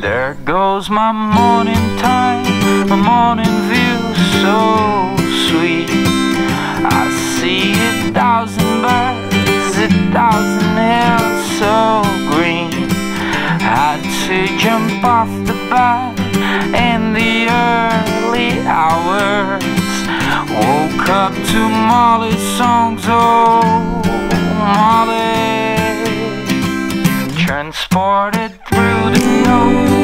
There goes my morning time, my morning view so sweet. I see 1,000 birds, 1,000 hills so green. Had to jump off the bed in the early hours. Woke up to Molly's songs, oh Molly. Transported through the notes